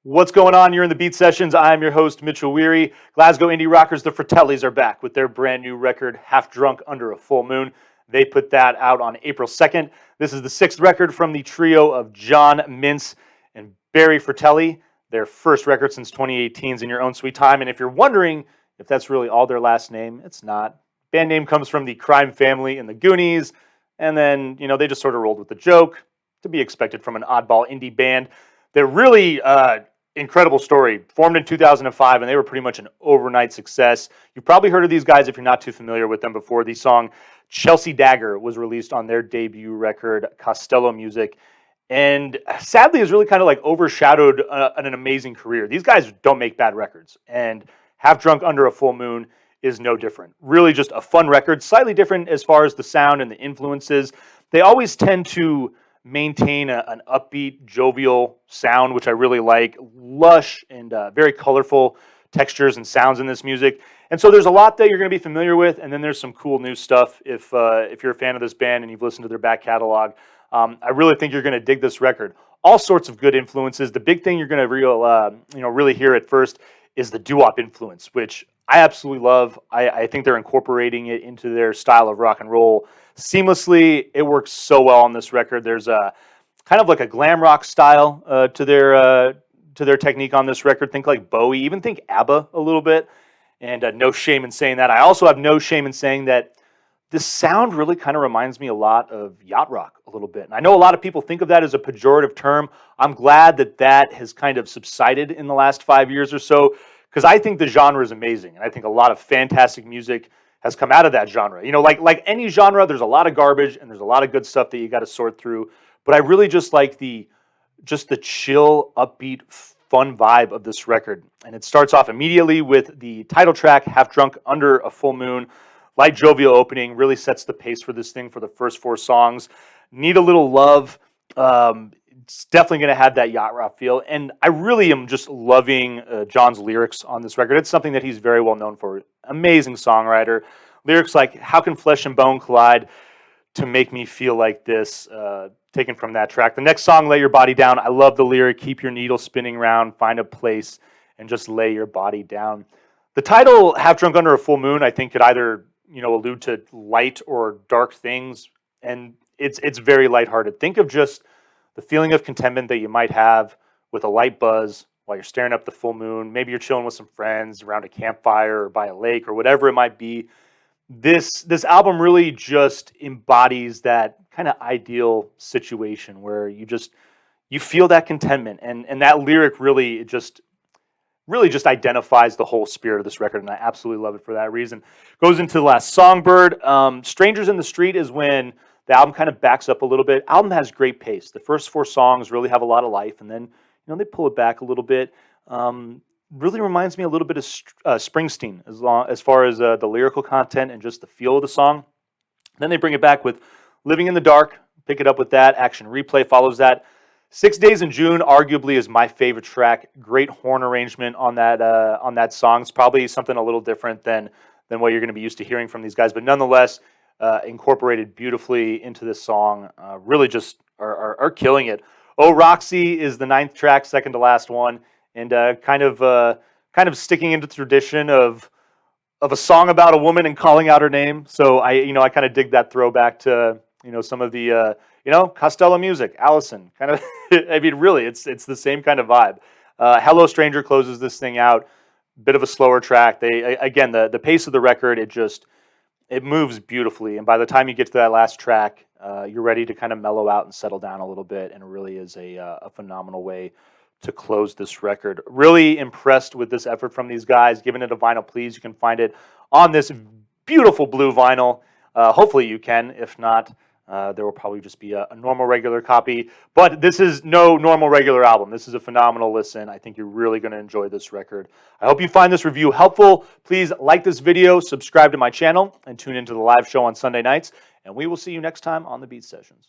What's going on? You're in the Beat Sessions. I'm your host, Mitchell Weary. Glasgow indie rockers, the Fratellis, are back with their brand new record, Half Drunk Under a Full Moon. They put that out on April 2nd. This is the sixth record from the trio of John Mintz and Barry Fratelli, their first record since 2018's In Your Own Sweet Time. And if you're wondering if that's really all their last name, it's not. Band name comes from the crime family in the Goonies, and then, they just sort of rolled with the joke, to be expected from an oddball indie band. They're really incredible story. Formed in 2005, and they were pretty much an overnight success. You've probably heard of these guys if you're not too familiar with them before. The song Chelsea Dagger was released on their debut record, Costello Music, and sadly has really kind of like overshadowed an amazing career. These guys don't make bad records, and Half Drunk Under a Full Moon is no different. Really just a fun record, slightly different as far as the sound and the influences. They always tend to maintain an upbeat, jovial sound, which I really like. Lush and very colorful textures and sounds in this music. And so there's a lot that you're going to be familiar with, and then there's some cool new stuff if you're a fan of this band and you've listened to their back catalog. I really think you're going to dig this record. All sorts of good influences. The big thing you're going to really hear at first is the doo-wop influence, which I absolutely love. I think they're incorporating it into their style of rock and roll seamlessly. It works so well on this record. There's a kind of like a glam rock style to their technique on this record. Think like Bowie, even think ABBA a little bit. And no shame in saying that. I also have no shame in saying that this sound really kind of reminds me a lot of yacht rock a little bit. And I know a lot of people think of that as a pejorative term. I'm glad that has kind of subsided in the last 5 years or so, because I think the genre is amazing. And I think a lot of fantastic music has come out of that genre. Like any genre, there's a lot of garbage and there's a lot of good stuff that you got to sort through. But I really just like the chill, upbeat, fun vibe of this record. And it starts off immediately with the title track, Half Drunk Under a Full Moon. Light, jovial opening, really sets the pace for this thing for the first four songs. Need a Little Love. It's definitely going to have that yacht rock feel. And I really am just loving John's lyrics on this record. It's something that he's very well known for. Amazing songwriter. Lyrics like, how can flesh and bone collide to make me feel like this? Taken from that track. The next song, Lay Your Body Down. I love the lyric, keep your needle spinning round, find a place, and just lay your body down. The title, Half Drunk Under a Full Moon, I think could either allude to light or dark things. And it's very lighthearted. Think of just the feeling of contentment that you might have with a light buzz while you're staring up the full moon. Maybe you're chilling with some friends around a campfire or by a lake or whatever it might be. This album really just embodies that kind of ideal situation where you feel that contentment, and that lyric really just identifies the whole spirit of this record, and I absolutely love it for that reason. Goes into the last Songbird. Strangers in the Street is when the album kind of backs up a little bit. Album has great pace. The first four songs really have a lot of life, and then they pull it back a little bit. Really reminds me a little bit of Springsteen as far as the lyrical content and just the feel of the song. Then they bring it back with Living in the Dark. Pick it up with that. Action Replay follows that. 6 Days in June arguably is my favorite track. Great horn arrangement on that song. It's probably something a little different than what you're going to be used to hearing from these guys, but nonetheless, incorporated beautifully into this song. Really just are killing it. Oh Roxy is the ninth track, second to last one, and kind of sticking into the tradition of a song about a woman and calling out her name. So I kind of dig that throwback to some of the Costello Music, Allison, kind of. I mean, really, it's the same kind of vibe. Hello Stranger closes this thing out. Bit of a slower track. The pace of the record, it moves beautifully, and by the time you get to that last track, you're ready to kind of mellow out and settle down a little bit, and it really is a phenomenal way to close this record. Really impressed with this effort from these guys. Giving it a vinyl, please. You can find it on this beautiful blue vinyl. Hopefully you can. If not, there will probably just be a normal regular copy. But this is no normal regular album. This is a phenomenal listen. I think you're really going to enjoy this record. I hope you find this review helpful. Please like this video, subscribe to my channel, and tune into the live show on Sunday nights. And we will see you next time on the Beat Sessions.